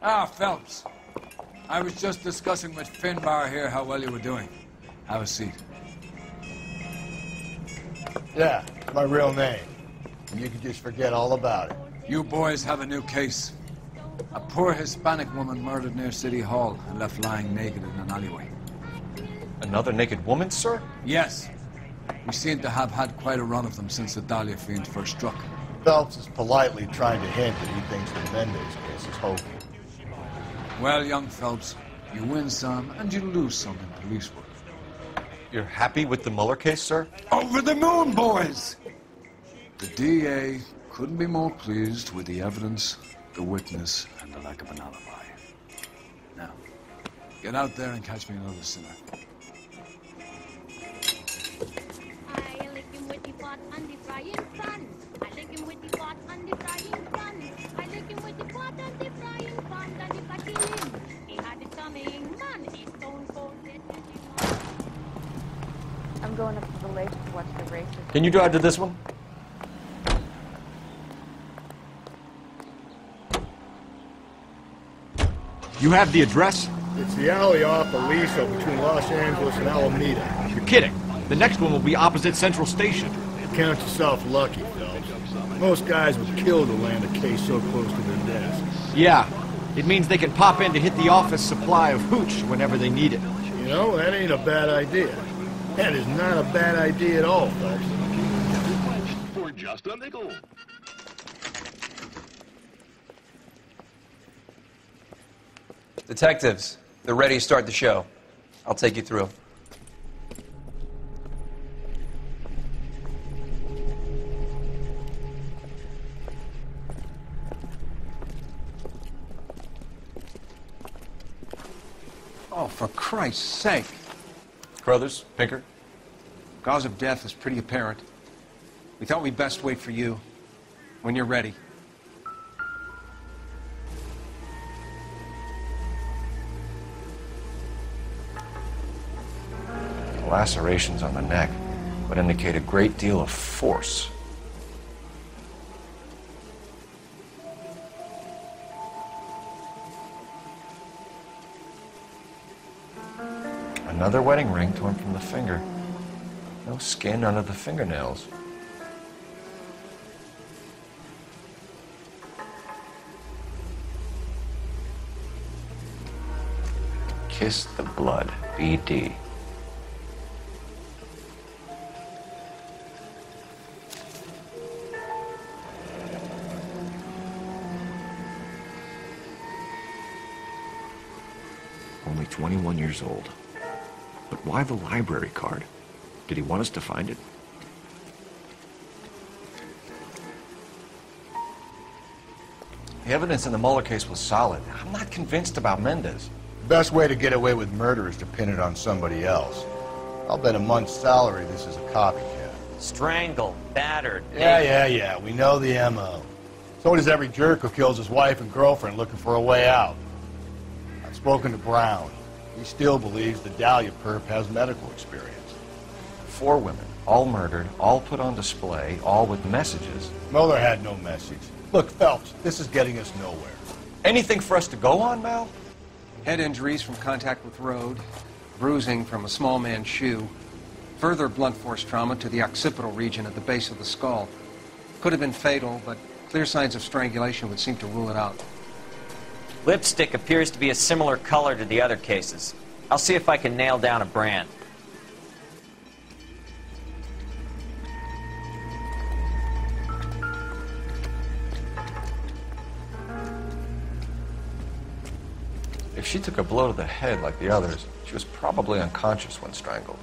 Ah, Phelps. I was just discussing with Finbar here how well you were doing. Have a seat. Yeah, it's my real name. You can just forget all about it. You boys have a new case. A poor Hispanic woman murdered near City Hall and left lying naked in an alleyway. Another naked woman, sir? Yes. We seem to have had quite a run of them since the Dahlia fiend first struck. Phelps is politely trying to hint that he thinks the Mendez case is hokey. Well, young Phelps, you win some and you lose some in police work. You're happy with the Mueller case, sir? Over the moon, boys! The DA couldn't be more pleased with the evidence, the witness, and the lack of an alibi. Now, get out there and catch me another sinner. I lick him with the pot and the frying pan. I lick him with the pot and the frying pan. I lick him with the pot and the frying pan. And if I kill him, he had it coming. Man, he's stone cold. I'm going up to the lake to watch the races. Can you drive to this one? You have the address? It's the alley off Aliso between Los Angeles and Alameda. You're kidding. The next one will be opposite Central Station. Count yourself lucky, Phelps. Most guys would kill to land a case so close to their desk. Yeah. It means they can pop in to hit the office supply of hooch whenever they need it. You know, that ain't a bad idea. That is not a bad idea at all, Phelps. For just a nickel. Detectives, they're ready to start the show. I'll take you through. Oh, for Christ's sake. Crothers, Pinker. Cause of death is pretty apparent. We thought we'd best wait for you. When you're ready. The lacerations on the neck would indicate a great deal of force. Another wedding ring torn from the finger. No skin under the fingernails. Kiss the blood, BD. Only 21 years old. But why the library card? Did he want us to find it? The evidence in the Mueller case was solid. I'm not convinced about Mendez. The best way to get away with murder is to pin it on somebody else. I'll bet a month's salary this is a copycat. Strangled, battered. Yeah. We know the M.O. So does every jerk who kills his wife and girlfriend looking for a way out. I've spoken to Brown. He still believes the Dahlia perp has medical experience. 4 women, all murdered, all put on display, all with messages. Mueller had no message. Look, Phelps, this is getting us nowhere. Anything for us to go on, Mal? Head injuries from contact with road, bruising from a small man's shoe, further blunt force trauma to the occipital region at the base of the skull. Could have been fatal, but clear signs of strangulation would seem to rule it out. Lipstick appears to be a similar color to the other cases. I'll see if I can nail down a brand. If she took a blow to the head like the others, she was probably unconscious when strangled.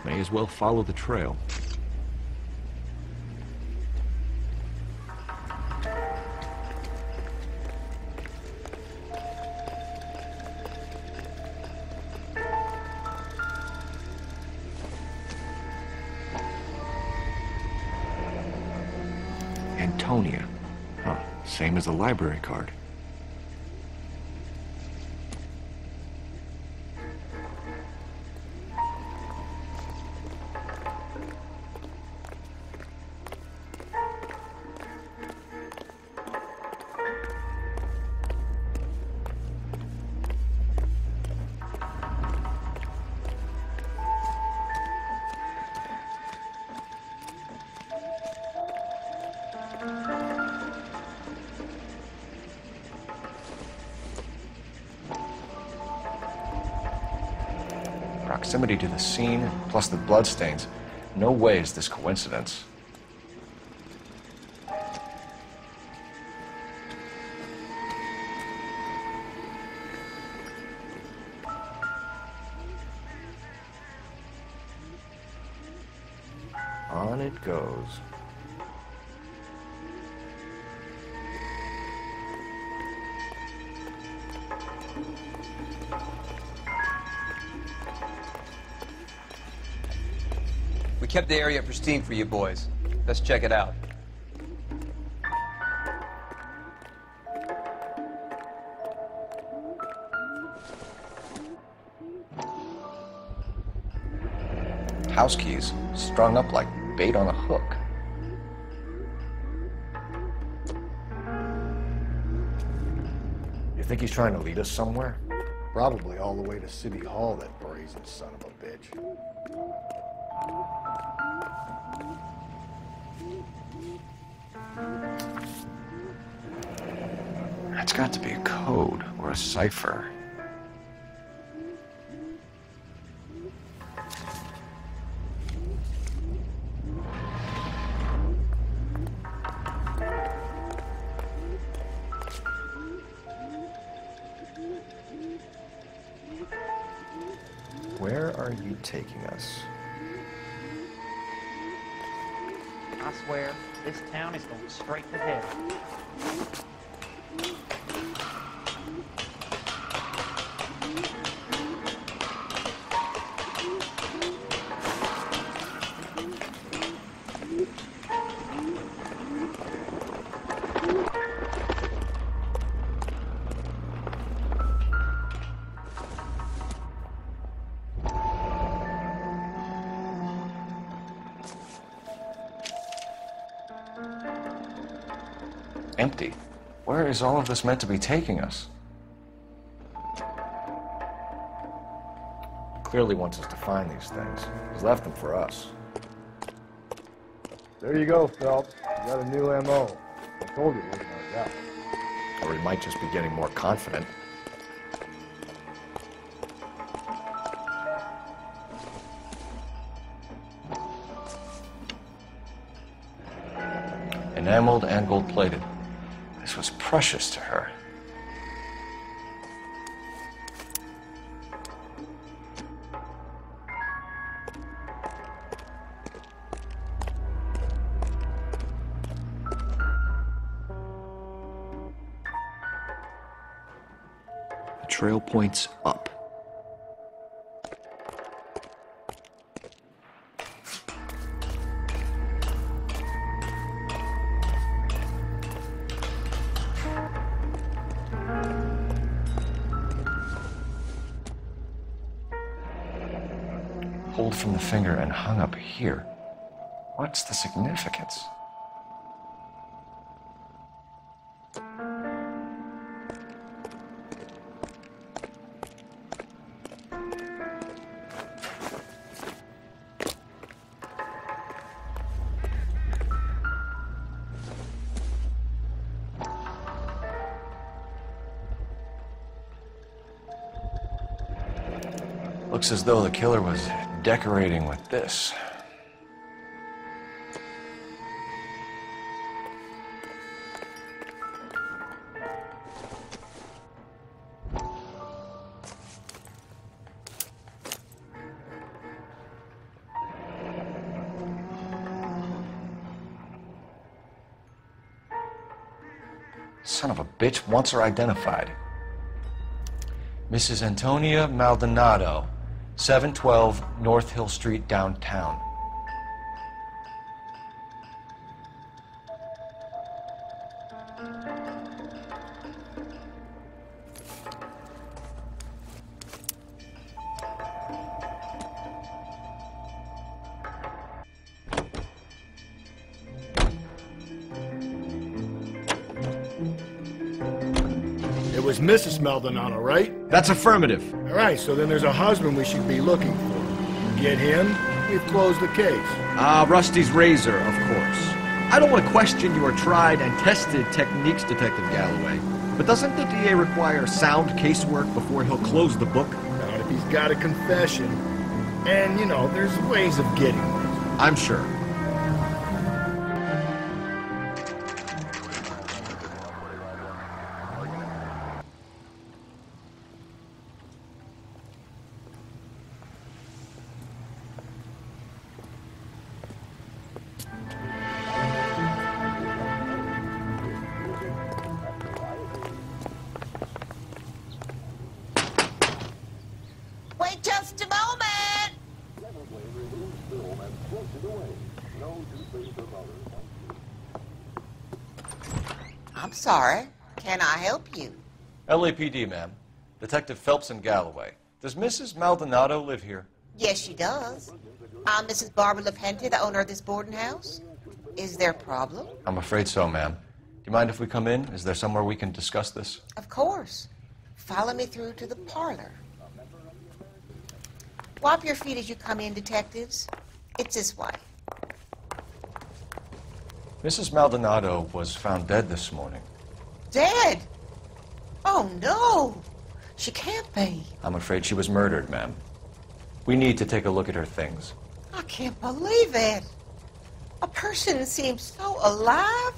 May as well follow the trail. Antonia. Huh, same as the library card. proximity to the scene, plus the bloodstains, no way is this coincidence. On it goes. We kept the area pristine for you boys. Let's check it out. House keys strung up like bait on a hook. You think he's trying to lead us somewhere? Probably all the way to City Hall, that brazen son of a bitch. That's got to be a code or a cipher. Where are you taking us? I swear, this town is going straight to hell. Empty. Where is all of this meant to be taking us? Clearly wants us to find these things. He's left them for us. There you go, Phelps. You got a new M.O. I told you it wasn't like that. Or he might just be getting more confident. Enameled and gold-plated. This was precious to her. The trail points up. Pulled from the finger and hung up here. What's the significance? Looks as though the killer was decorating with this. Son of a bitch wants her identified. Mrs. Antonia Maldonado, 712 North Hill Street, downtown. It was Mrs. Maldonado, right? That's affirmative. All right, so then there's a husband we should be looking for. Get him, we've closed the case. Rusty's razor, of course. I don't want to question your tried and tested techniques, Detective Galloway. But doesn't the DA require sound casework before he'll close the book? Not if he's got a confession. And, you know, there's ways of getting it. I'm sure. Wait just a moment! I'm sorry. Can I help you? LAPD, ma'am. Detective Phelps in Galloway. Does Mrs. Maldonado live here? Yes, she does. I'm Mrs. Barbara LaPente, the owner of this boarding house. Is there a problem? I'm afraid so, ma'am. Do you mind if we come in? Is there somewhere we can discuss this? Of course. Follow me through to the parlor. Wipe your feet as you come in, detectives. It's this way. Mrs. Maldonado was found dead this morning. Dead? Oh, no. She can't be. I'm afraid she was murdered, ma'am. We need to take a look at her things. I can't believe it. A person seems so alive,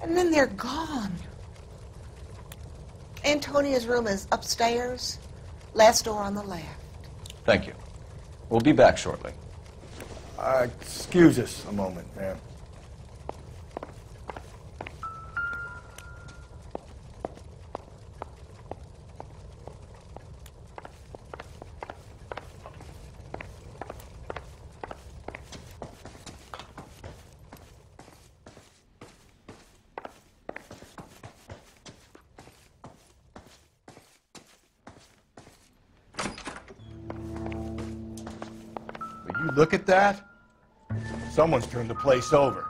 and then they're gone. Antonia's room is upstairs, last door on the left. Thank you. We'll be back shortly. Excuse us a moment, ma'am. Will you look at that? Someone's turned the place over.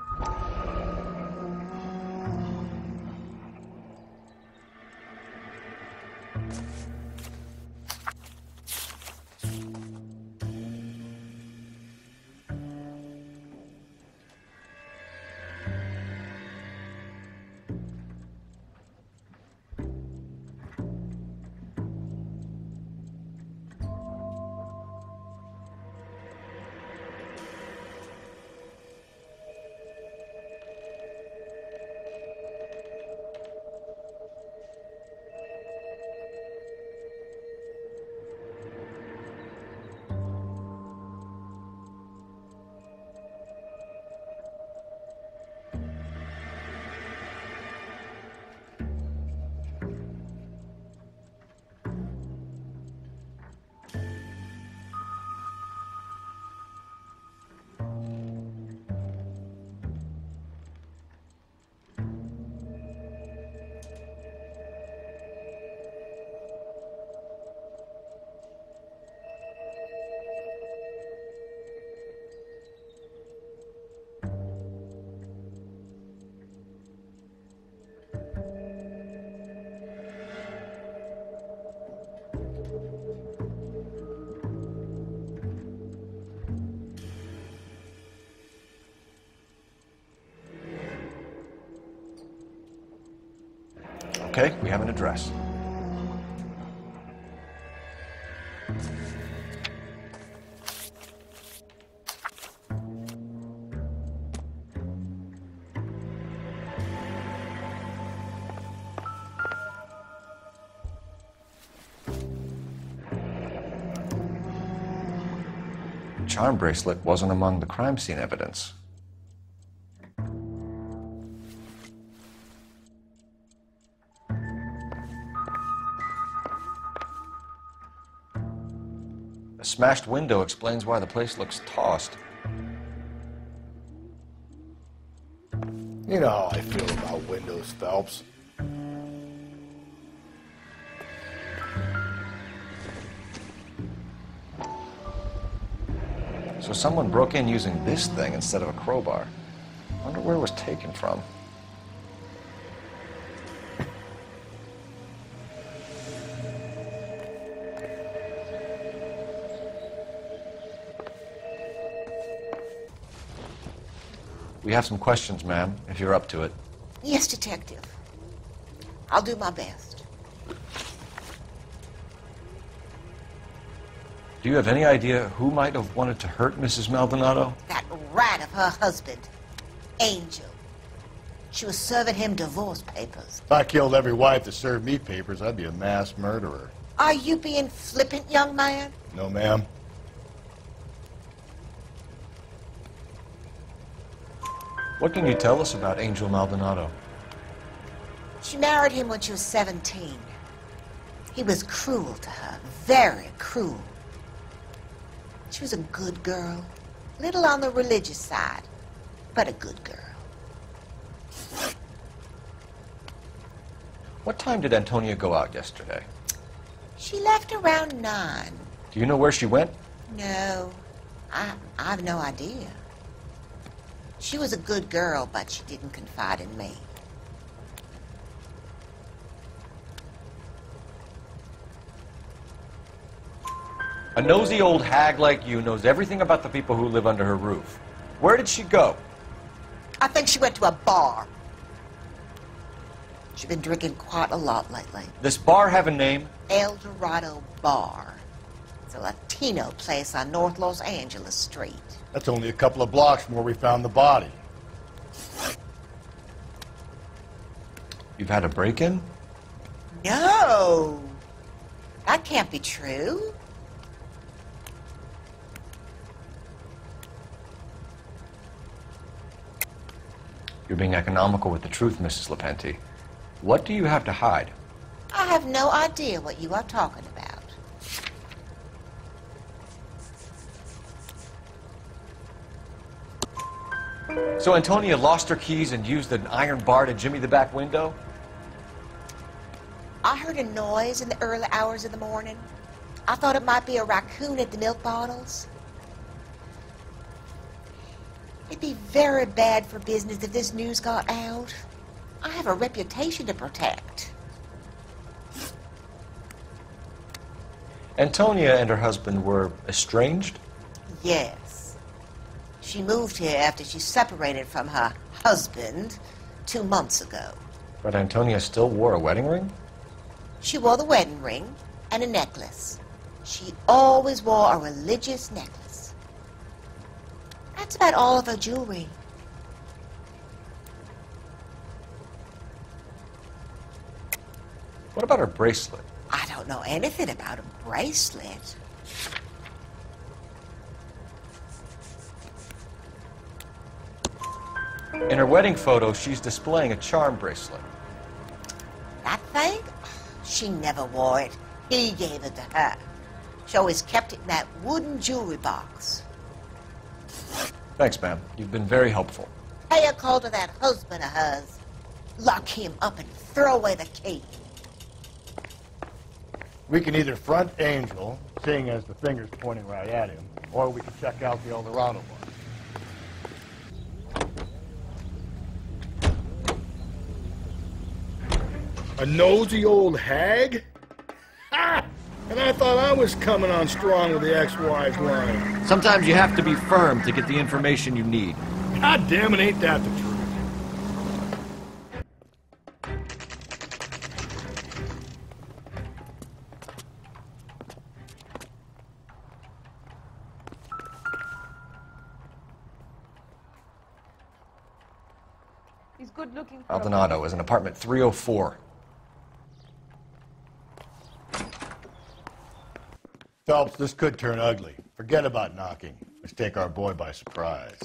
Okay, we have an address. The charm bracelet wasn't among the crime scene evidence. The smashed window explains why the place looks tossed. You know how I feel about windows, Phelps. So someone broke in using this thing instead of a crowbar. Wonder where it was taken from. We have some questions, ma'am, if you're up to it. Yes, detective. I'll do my best. Do you have any idea who might have wanted to hurt Mrs. Maldonado? That rat of her husband, Angel. She was serving him divorce papers. If I killed every wife that served me papers, I'd be a mass murderer. Are you being flippant, young man? No, ma'am. What can you tell us about Angel Maldonado? She married him when she was 17. He was cruel to her, very cruel. She was a good girl, little on the religious side, but a good girl. What time did Antonia go out yesterday? She left around 9. Do you know where she went? No, I have no idea. She was a good girl, but she didn't confide in me. A nosy old hag like you knows everything about the people who live under her roof. Where did she go? I think she went to a bar. She's been drinking quite a lot lately. This bar have a name? El Dorado Bar. It's a Latino place on North Los Angeles Street. That's only a couple of blocks from where we found the body. You've had a break-in? No! That can't be true. You're being economical with the truth, Mrs. Lepenti. What do you have to hide? I have no idea what you are talking about. So Antonia lost her keys and used an iron bar to jimmy the back window? I heard a noise in the early hours of the morning. I thought it might be a raccoon at the milk bottles. It'd be very bad for business if this news got out. I have a reputation to protect. Antonia and her husband were estranged? Yes. She moved here after she separated from her husband 2 months ago. But Antonia still wore a wedding ring? She wore the wedding ring and a necklace. She always wore a religious necklace. That's about all of her jewelry. What about her bracelet? I don't know anything about a bracelet. In her wedding photo, she's displaying a charm bracelet. That thing? She never wore it. He gave it to her. She always kept it in that wooden jewelry box. Thanks, ma'am. You've been very helpful. Pay a call to that husband of hers. Lock him up and throw away the key. We can either front Angel, seeing as the finger's pointing right at him, or we can check out the El Dorado one. A nosy old hag? Ha! And I thought I was coming on strong with the ex-wife line. Sometimes you have to be firm to get the information you need. God damn it, ain't that the truth? He's good looking. Maldonado is in apartment 304. Phelps, this could turn ugly. Forget about knocking. Let's take our boy by surprise.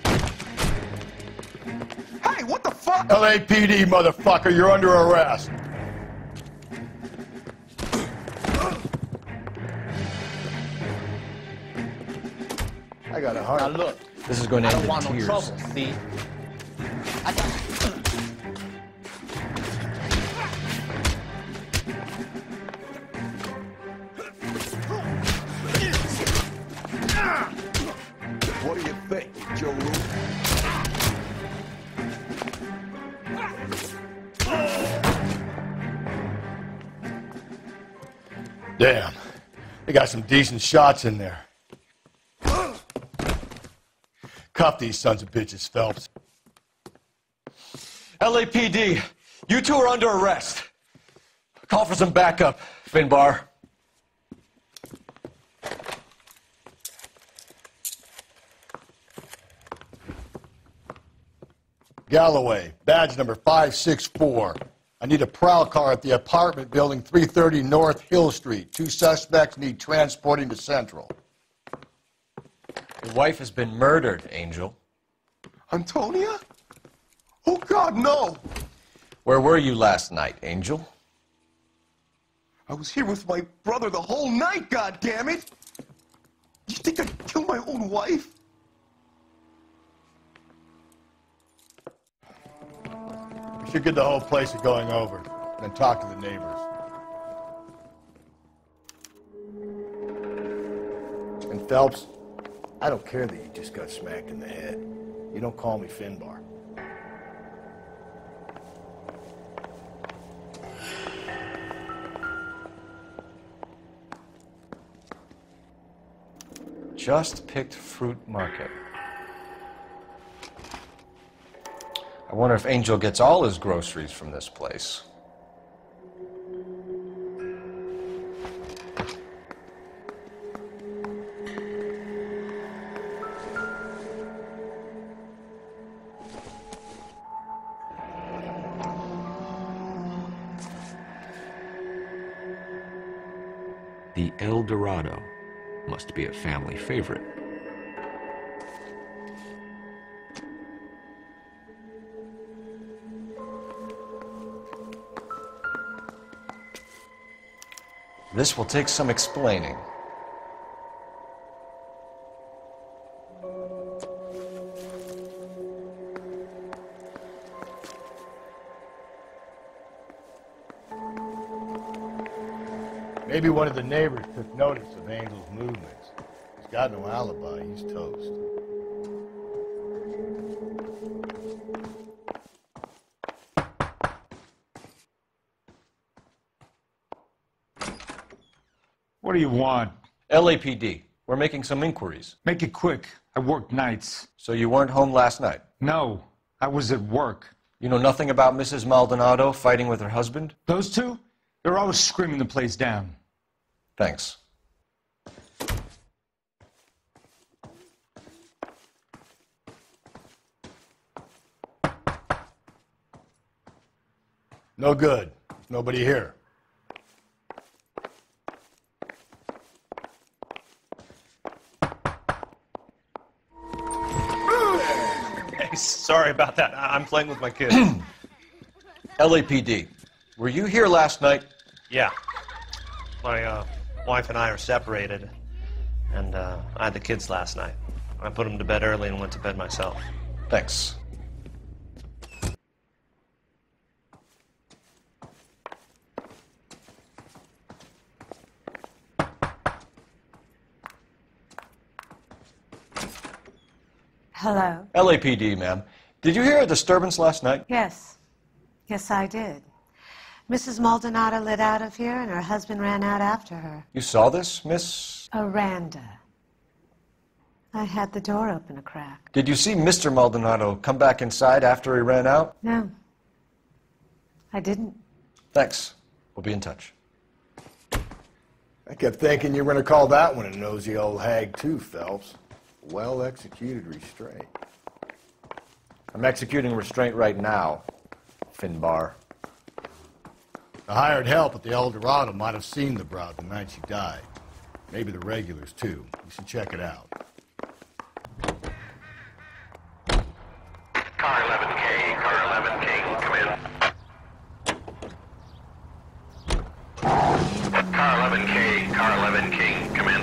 Hey, what the fuck? LAPD, motherfucker, you're under arrest. I got a heart. Now look, This is going to I end don't want in no tears. trouble, see? I got... What do you think, Joe? Damn. They got some decent shots in there. Cuff these sons of bitches, Phelps. LAPD, you two are under arrest. Call for some backup, Finbar. Galloway, badge number 564. I need a prowl car at the apartment building 330 North Hill Street. 2 suspects need transporting to Central. Your wife has been murdered, Angel. Antonia? Oh, God, no! Where were you last night, Angel? I was here with my brother the whole night, goddammit! You think I'd kill my own wife? We should get the whole place going over, then talk to the neighbors. And Phelps, I don't care that you just got smacked in the head. You don't call me Finbar. Just picked fruit market. I wonder if Angel gets all his groceries from this place. The El Dorado must be a family favorite. This will take some explaining. Maybe one of the neighbors took notice of Angel's movements. He's got no alibi. He's toast. What do you want? LAPD. We're making some inquiries. Make it quick. I work nights. So you weren't home last night? No, I was at work. You know nothing about Mrs. Maldonado fighting with her husband? Those two? They're always screaming the place down. Thanks. No good. There's nobody here. Hey, sorry about that. I'm playing with my kids. LAPD. Were you here last night? Yeah. My wife and I are separated, and I had the kids last night. I put them to bed early and went to bed myself. Thanks. Hello? LAPD, ma'am. Did you hear a disturbance last night? Yes. Yes, I did. Mrs. Maldonado lit out of here, and her husband ran out after her. You saw this, Miss? Aranda. I had the door open a crack. Did you see Mr. Maldonado come back inside after he ran out? No. I didn't. Thanks. We'll be in touch. I kept thinking you were going to call that one a nosy old hag too, Phelps. Well-executed restraint. I'm executing restraint right now, Finbar. The hired help at the El Dorado might have seen the broad the night she died. Maybe the regulars, too. You should check it out. Car 11K, come in. Car 11K, come in.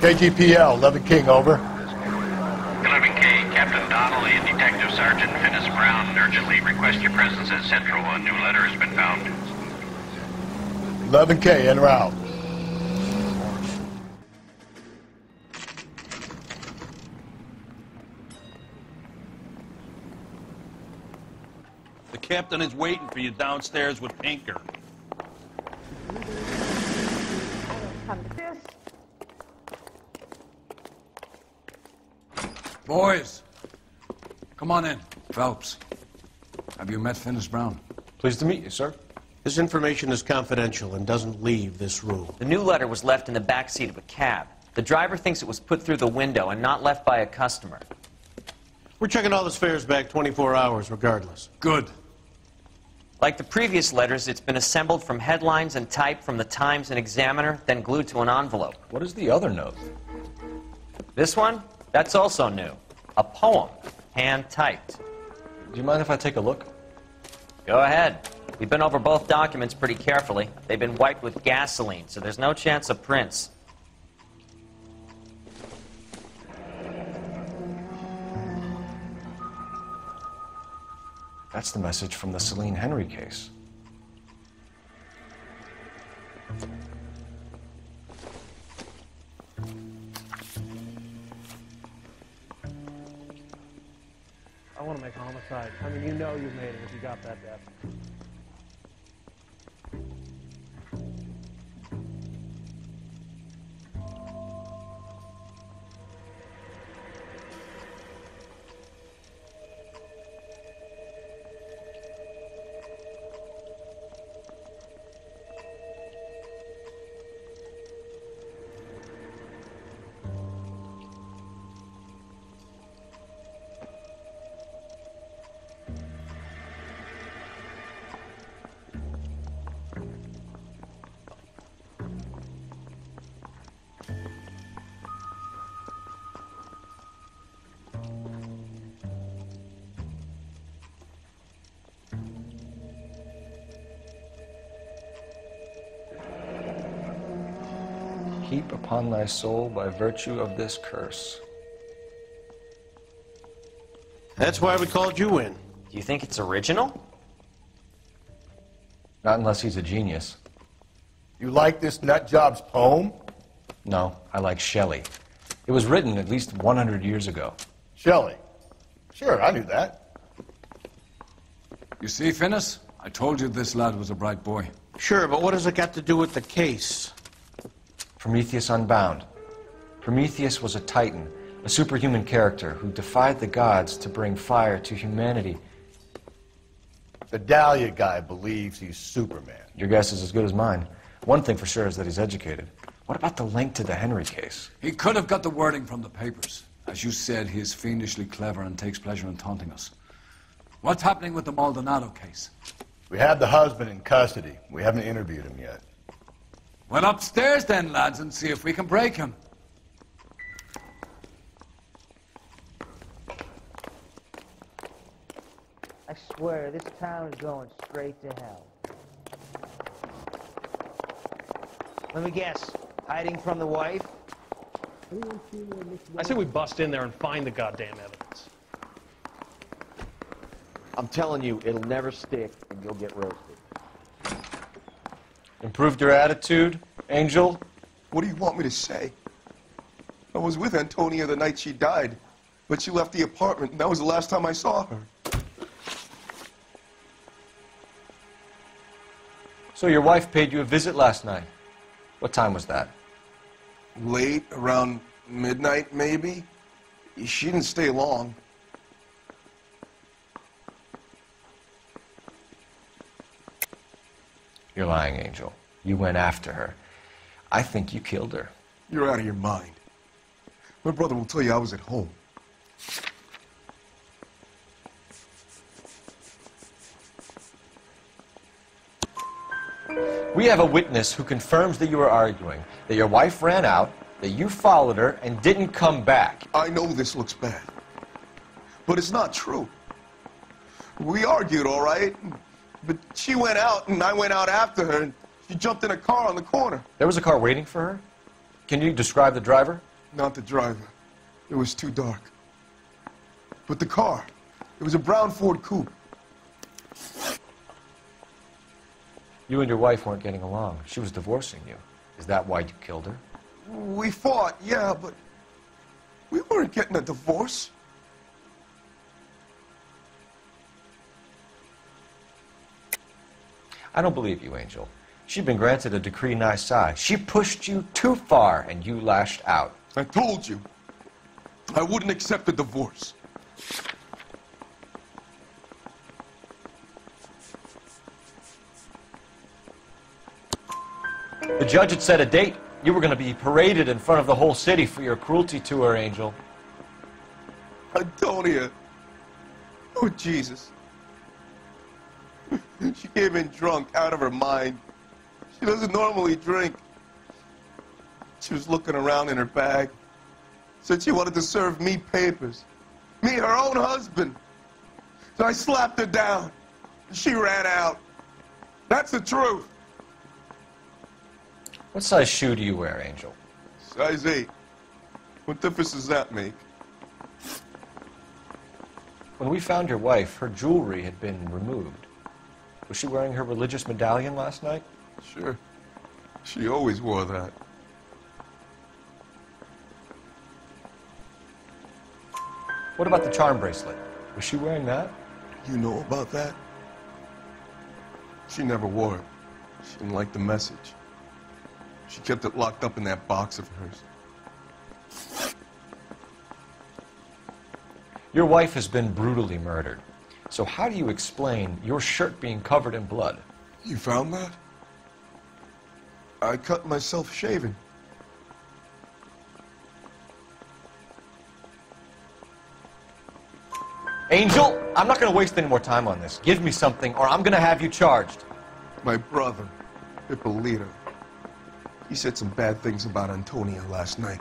KGPL, 11 King, over. 11K, Captain Donnelly and Detective Sergeant Finis Brown urgently request your presence at Central. A new letter has been found. 11K, en route. The captain is waiting for you downstairs with Pinker. Boys, come on in. Phelps, have you met Finis Brown? Pleased to meet you, sir. This information is confidential and doesn't leave this room. The new letter was left in the back seat of a cab. The driver thinks it was put through the window and not left by a customer. We're checking all the fares back 24 hours, regardless. Good. Like the previous letters, it's been assembled from headlines and type from the Times and Examiner, then glued to an envelope. What is the other note? This one? That's also new. A poem, hand-typed. Do you mind if I take a look? Go ahead. We've been over both documents pretty carefully. They've been wiped with gasoline, so there's no chance of prints. That's the message from the Celine Henry case. I want to make homicide. I mean, you know you've made it if you got that death. Heap upon thy soul by virtue of this curse. That's why we called you in. Do you think it's original? Not unless he's a genius. You like this nutjob's poem? No, I like Shelley. It was written at least 100 years ago. Shelley? Sure, I knew that. You see, Finnis? I told you this lad was a bright boy. Sure, but what has it got to do with the case? Prometheus Unbound. Prometheus was a titan, a superhuman character who defied the gods to bring fire to humanity. The Dahlia guy believes he's Superman. Your guess is as good as mine. One thing for sure is that he's educated. What about the link to the Henry case? He could have got the wording from the papers. As you said, he is fiendishly clever and takes pleasure in taunting us. What's happening with the Maldonado case? We have the husband in custody. We haven't interviewed him yet. Well, upstairs then, lads, and see if we can break him. I swear, this town is going straight to hell. Let me guess. Hiding from the wife? I say we bust in there and find the goddamn evidence. I'm telling you, it'll never stick, and you'll get roasted. Improved your attitude, Angel? What do you want me to say? I was with Antonia the night she died, but she left the apartment, and that was the last time I saw her. So your wife paid you a visit last night. What time was that? Late, around midnight, maybe? She didn't stay long. You're lying, Angel. You went after her. I think you killed her. You're out of your mind. My brother will tell you I was at home. We have a witness who confirms that you were arguing, that your wife ran out, that you followed her, and didn't come back. I know this looks bad, but it's not true. We argued, all right, but she went out, and I went out after her, and she jumped in a car on the corner. There was a car waiting for her? Can you describe the driver? Not the driver. It was too dark. But the car, it was a brown Ford coupe. You and your wife weren't getting along. She was divorcing you. Is that why you killed her? We fought, yeah, but we weren't getting a divorce. I don't believe you, Angel. She'd been granted a decree nisi. She pushed you too far, and you lashed out. I told you. I wouldn't accept a divorce. The judge had set a date. You were going to be paraded in front of the whole city for your cruelty to her, Angel. Antonia, Oh, Jesus. She came in drunk, out of her mind. She doesn't normally drink. She was looking around in her bag. Said she wanted to serve me papers. Me, her own husband. So I slapped her down. She ran out. That's the truth. What size shoe do you wear, Angel? Size 8. What difference does that make? When we found your wife, her jewelry had been removed. Was she wearing her religious medallion last night? Sure. She always wore that. What about the charm bracelet? Was she wearing that? You know about that? She never wore it. She didn't like the message. She kept it locked up in that box of hers. Your wife has been brutally murdered. So how do you explain your shirt being covered in blood? You found that? I cut myself shaving. Angel, I'm not going to waste any more time on this. Give me something or I'm going to have you charged. My brother, Hippolito, he said some bad things about Antonia last night.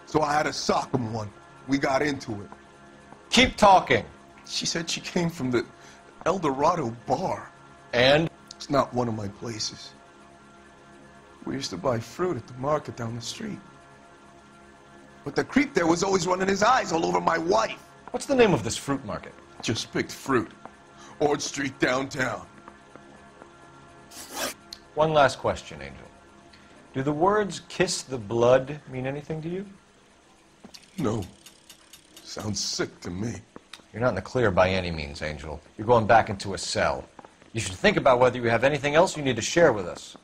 So I had to sock him one. We got into it. Keep talking. She said she came from the El Dorado bar. And? It's not one of my places. We used to buy fruit at the market down the street. But the creep there was always running his eyes all over my wife. What's the name of this fruit market? Just picked fruit. Ord Street downtown. One last question, Angel. Do the words kiss the blood mean anything to you? No. Sounds sick to me. You're not in the clear by any means, Angel. You're going back into a cell. You should think about whether you have anything else you need to share with us.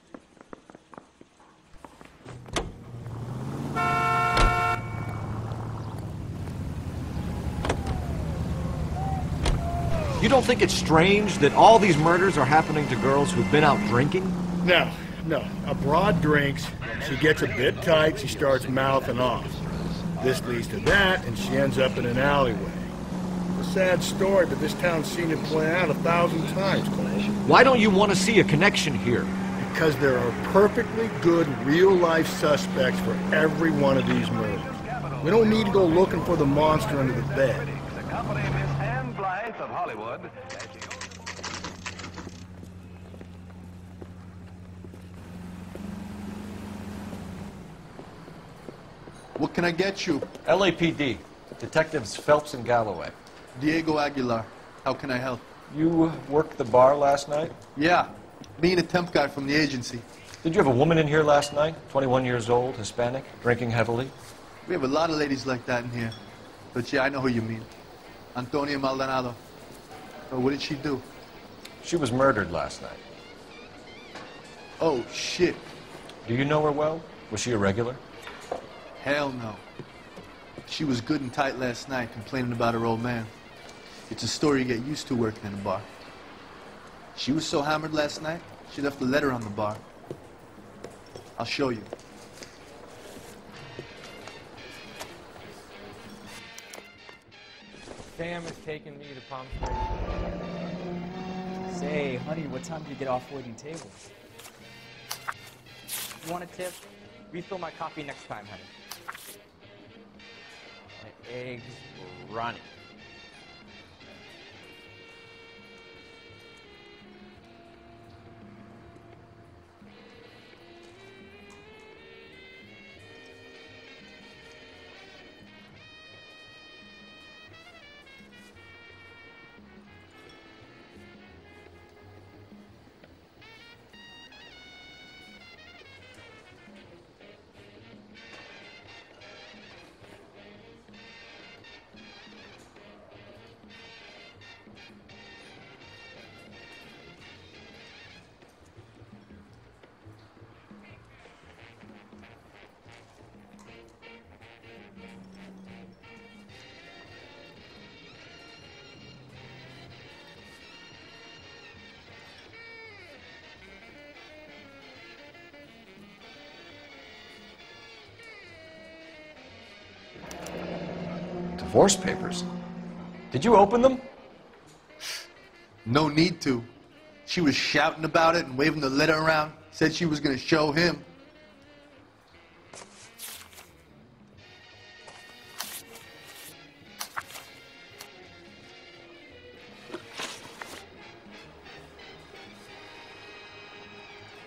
You don't think it's strange that all these murders are happening to girls who've been out drinking? No. A broad drinks, she gets a bit tight, she starts mouthing off. This leads to that, and she ends up in an alleyway. It's a sad story, but this town's seen it play out 1,000 times, Cole. Why don't you want to see a connection here? Because there are perfectly good real-life suspects for every one of these murders. We don't need to go looking for the monster under the bed. Of Hollywood. What can I get you? LAPD. Detectives Phelps and Galloway. Diego Aguilar. How can I help? You worked the bar last night? Yeah. Me and a temp guy from the agency. Did you have a woman in here last night? 21 years old, Hispanic, drinking heavily? We have a lot of ladies like that in here. But yeah, I know who you mean. Antonia Maldonado. What did she do? She was murdered last night. Oh, shit. Do you know her well? Was she a regular? Hell no. She was good and tight last night, complaining about her old man. It's a story you get used to working in a bar. She was so hammered last night, she left a letter on the bar. I'll show you. Sam is taking me to Palm Springs. Say, honey, what time do you get off waiting tables? You want a tip? Refill my coffee next time, honey. My eggs were running. Divorce papers? Did you open them? No need to. She was shouting about it and waving the letter around. Said she was going to show him.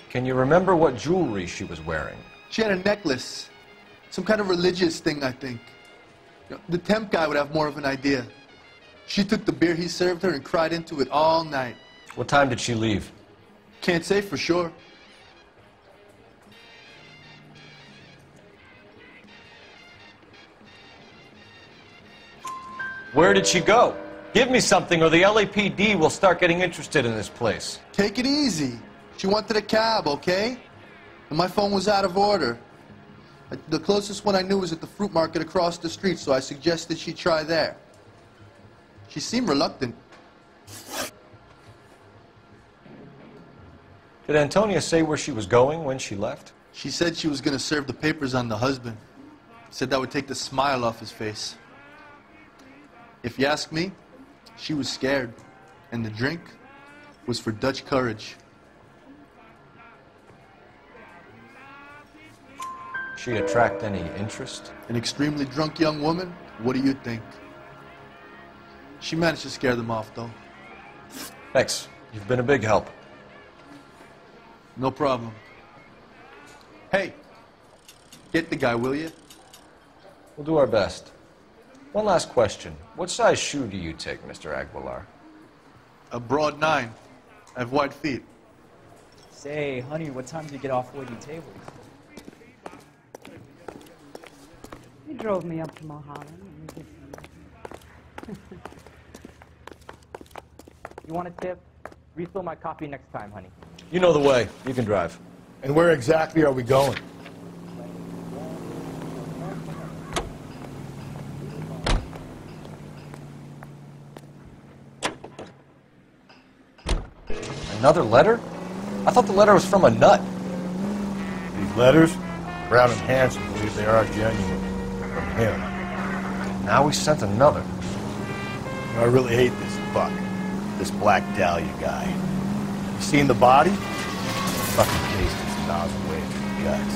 Can you remember what jewelry she was wearing? She had a necklace. Some kind of religious thing, I think. The temp guy would have more of an idea. She took the beer he served her and cried into it all night. What time did she leave? Can't say for sure. Where did she go? Give me something or the LAPD will start getting interested in this place. Take it easy. She wanted a cab, okay? And my phone was out of order. The closest one I knew was at the fruit market across the street, so I suggested she try there. She seemed reluctant. Did Antonia say where she was going when she left? She said she was going to serve the papers on the husband. Said that would take the smile off his face. If you ask me, she was scared. And the drink was for Dutch courage. She attract any interest? An extremely drunk young woman? What do you think? She managed to scare them off, though. Thanks. You've been a big help. No problem. Hey, get the guy, will you? We'll do our best. One last question. What size shoe do you take, Mr. Aguilar? A broad 9. I have wide feet. Say, honey, what time do you get off waiting tables? He drove me up to Mulholland. And we did some... You want a tip? Refill my coffee next time, honey. You know the way. You can drive. And where exactly are we going? Another letter? I thought the letter was from a nut. These letters? Brown and Hanson believe they are genuine. From him. Now we sent another. I really hate this fuck. This Black Dahlia guy. You seen the body? Fucking case just gnaws away at your guts.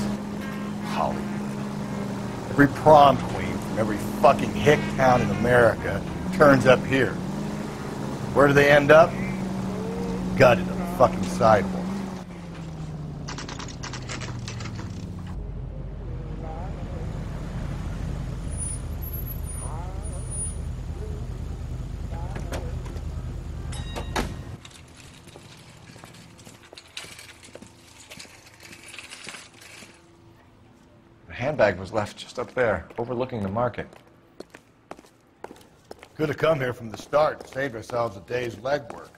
Hollywood. Every prom queen from every fucking hick town in America turns up here. Where do they end up? Gutted on the fucking sidewalk. The handbag was left just up there, overlooking the market. Could have come here from the start and saved ourselves a day's legwork.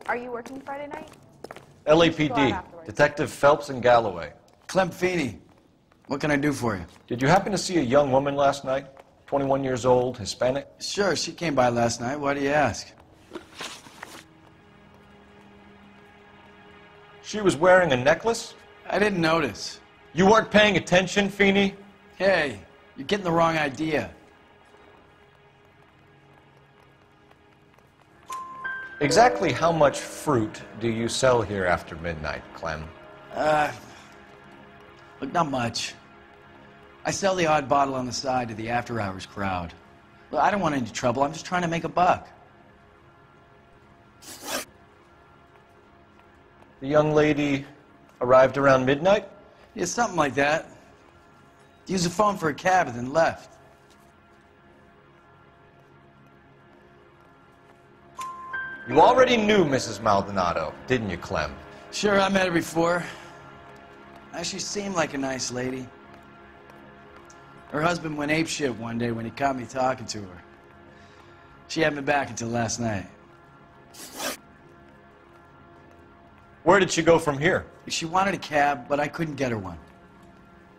Are you working Friday night? LAPD, Detective Phelps and Galloway. Clem Feeney, what can I do for you? Did you happen to see a young woman last night? 21 years old, Hispanic? Sure, she came by last night. Why do you ask? She was wearing a necklace? I didn't notice. You weren't paying attention, Feeney? Hey, you're getting the wrong idea. Exactly how much fruit do you sell here after midnight, Clem? Look, not much. I sell the odd bottle on the side to the after-hours crowd. Look, I don't want any trouble. I'm just trying to make a buck. The young lady arrived around midnight? Yeah, something like that. Used the phone for a cab and then left. You already knew Mrs. Maldonado, didn't you, Clem? Sure, I met her before. She seemed like a nice lady. Her husband went apeshit one day when he caught me talking to her. She had me back until last night. Where did she go from here? She wanted a cab, but I couldn't get her one.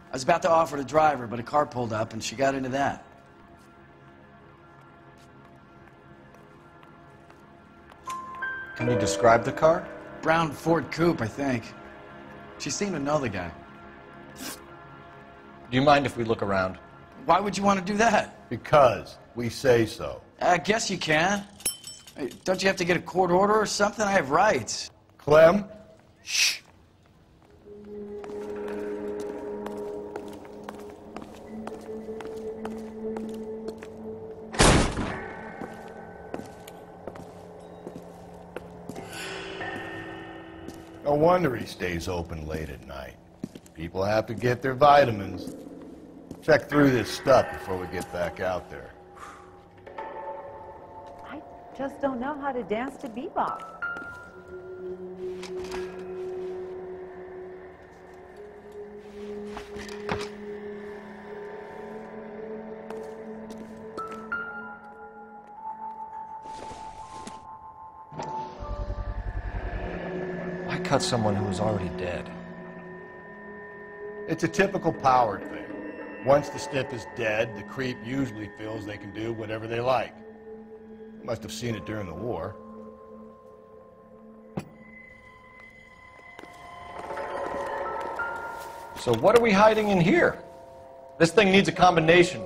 I was about to offer to drive her, but a car pulled up and she got into that. Can you describe the car? Brown Ford Coupe, I think. She seemed to know the guy. Do you mind if we look around? Why would you want to do that? Because we say so. I guess you can. Hey, don't you have to get a court order or something? I have rights. Clem? Shh. No wonder he stays open late at night. People have to get their vitamins. Check through this stuff before we get back out there. I just don't know how to dance to bebop. Why cut someone who was already dead? It's a typical power thing. Once the stiff is dead, the creep usually feels they can do whatever they like. Must have seen it during the war. So what are we hiding in here? This thing needs a combination.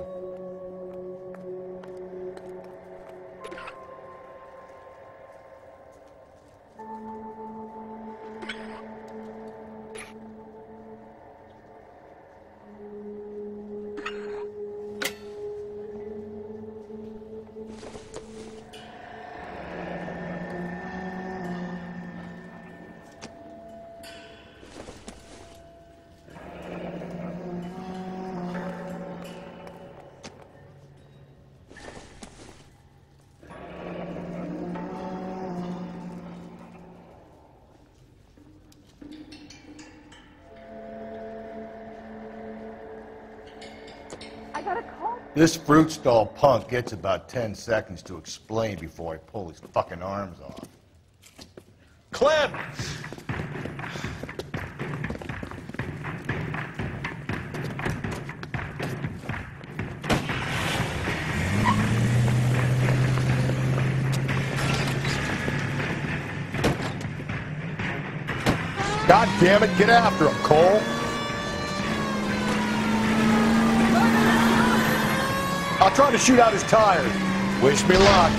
This fruit stall punk gets about 10 seconds to explain before I pull his fucking arms off. Clem! God damn it, get after him, Cole! I'll try to shoot out his tires. Wish me luck.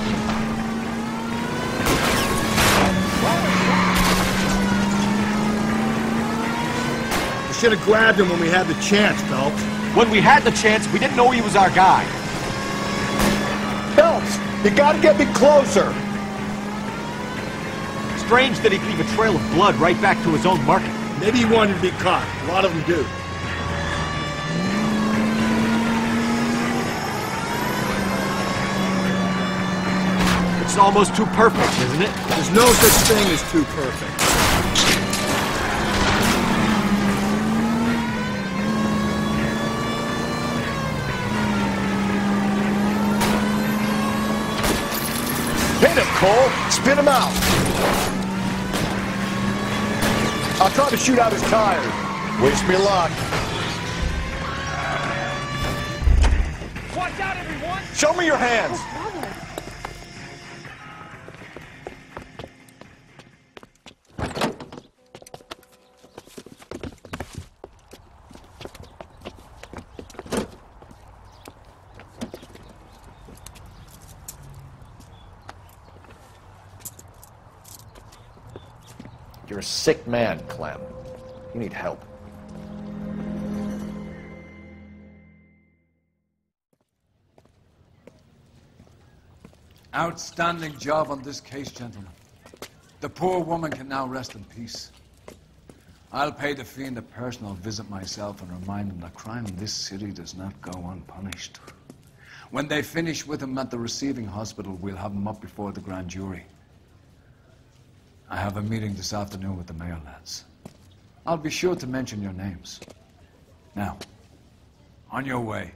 We should have grabbed him when we had the chance, Phelps. When we had the chance, we didn't know he was our guy. Phelps, you gotta get me closer. Strange that he'd leave a trail of blood right back to his own market. Maybe he wanted to be caught. A lot of them do. It's almost too perfect, isn't it? There's no such thing as too perfect. Hit him, Cole! Spin him out! I'll try to shoot out his tires. Wish me luck. Watch out, everyone! Show me your hands! You're a sick man, Clem. You need help. Outstanding job on this case, gentlemen. The poor woman can now rest in peace. I'll pay the fiend a personal visit myself and remind him that crime in this city does not go unpunished. When they finish with him at the receiving hospital, we'll have him up before the grand jury. I have a meeting this afternoon with the mayor lads. I'll be sure to mention your names. Now, on your way.